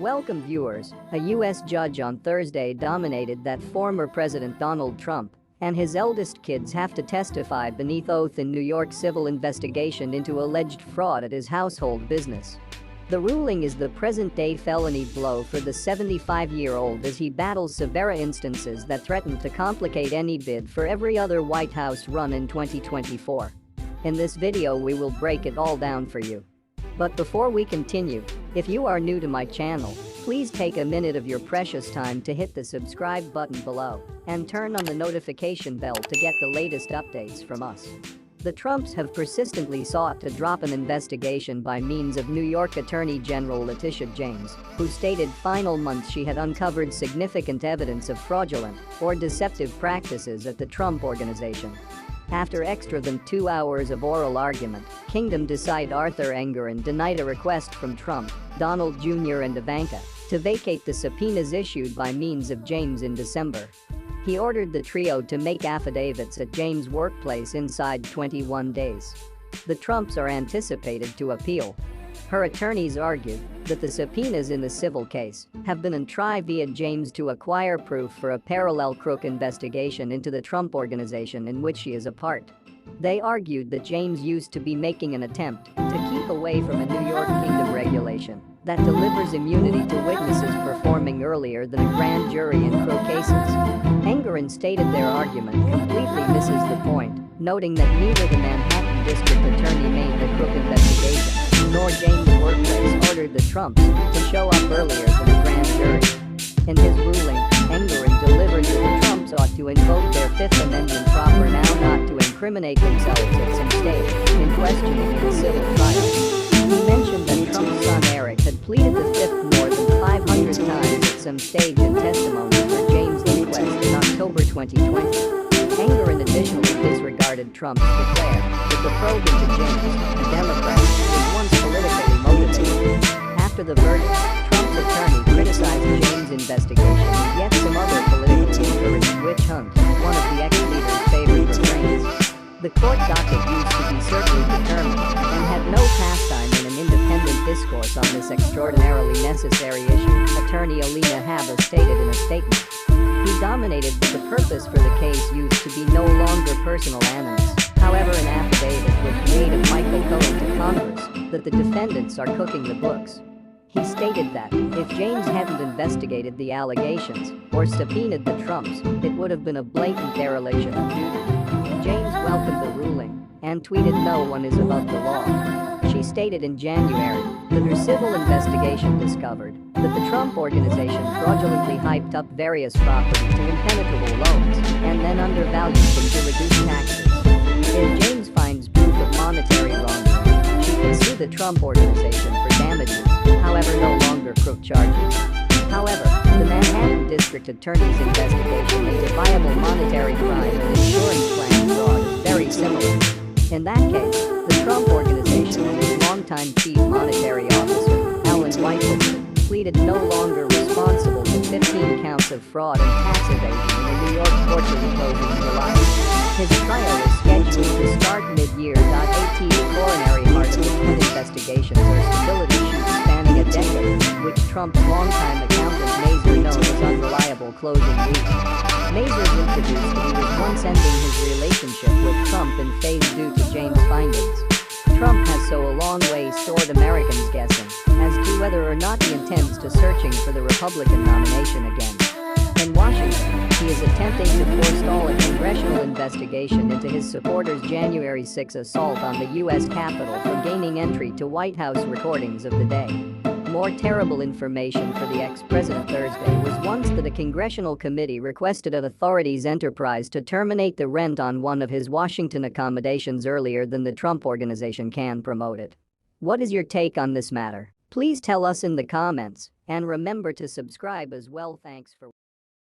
Welcome viewers. A U.S. judge on Thursday dominated that former President Donald Trump and his eldest kids have to testify beneath oath in New York's civil investigation into alleged fraud at his household business. The ruling is the present-day felony blow for the 75-year-old as he battles severe instances that threaten to complicate any bid for every other White House run in 2024. In this video we will break it all down for you. But before we continue, if you are new to my channel, please take a minute of your precious time to hit the subscribe button below and turn on the notification bell to get the latest updates from us. The Trumps have persistently sought to drop an investigation by means of New York Attorney General Letitia James, who stated final months she had uncovered significant evidence of fraudulent or deceptive practices at the Trump Organization. After extra than 2 hours of oral argument, Kingdom decide Arthur Engoron denied a request from Trump, Donald Jr. and Ivanka to vacate the subpoenas issued by means of James in December. He ordered the trio to make affidavits at James' workplace inside 21 days. The Trumps are anticipated to appeal. Her attorneys argued that the subpoenas in the civil case have been tried via James to acquire proof for a parallel crook investigation into the Trump Organization in which she is a part. They argued that James used to be making an attempt to keep away from a New York Kingdom regulation that delivers immunity to witnesses performing earlier than a grand jury in crook cases. Engoron stated their argument completely misses the point, noting that neither the Manhattan District Attorney made the crook investigation, nor James' workplace ordered the Trumps to show up earlier than a grand jury. In his ruling, Engoron delivered that the Trumps ought to invoke their Fifth Amendment proper now not to incriminate themselves at some stage in questioning in a civil trial. He mentioned that Trump's son Eric had pleaded the Fifth more than 500 times at some stage in testimony for James' inquest in October 2020. Engoron additionally disregarded Trump's declare that the probe into James, a Democrat, was once politically motivated. After the verdict, Trump's attorney criticized James' investigation and yet some other politically encouraged witch hunt, one of the ex-leader's favorite refrains. The court docket used to be certainly determined and had no pastime in an independent discourse on this extraordinarily necessary issue, attorney Alina Habba stated in a statement. He dominated that the purpose for the case used to be no longer personal animus. However, an affidavit was made of Michael Cohen to Congress that the defendants are cooking the books. He stated that if James hadn't investigated the allegations or subpoenaed the Trumps, it would have been a blatant dereliction of duty. James welcomed the ruling and tweeted, "No one is above the law." She stated in January that her civil investigation discovered that the Trump Organization fraudulently hyped up various properties to impenetrable loans and then undervalued them to reduce taxes. If James finds proof of monetary wrongdoing, she can sue the Trump Organization for damages, however no longer crook charges. However, the Manhattan District Attorney's investigation into viable monetary crime and insurance plan fraud is very similar. In that case, the Trump Organization and its longtime chief monetary officer, Alan Whitehouse, pleaded no longer responsible for 15 counts of fraud and tax evasion in a New York court closing in July. His trial is scheduled to start mid-year. 18 coronary heart investigations or stability shoots spanning a decade, which Trump's longtime accountant Mazur known as unreliable closing week. Mazur's introduced that he was once ending his relationship with Trump in phase due to James' findings. Trump has so a long way stored Americans guessing as to whether or not he intends to searching for the Republican nomination again. In Washington, he is attempting to forestall a congressional investigation into his supporters' January 6 assault on the U.S. Capitol from gaining entry to White House recordings of the day. More terrible information for the ex-president Thursday was once that a congressional committee requested an authorities' enterprise to terminate the rent on one of his Washington accommodations earlier than the Trump Organization can promote it. What is your take on this matter? Please tell us in the comments, and remember to subscribe as well. Thanks for watching.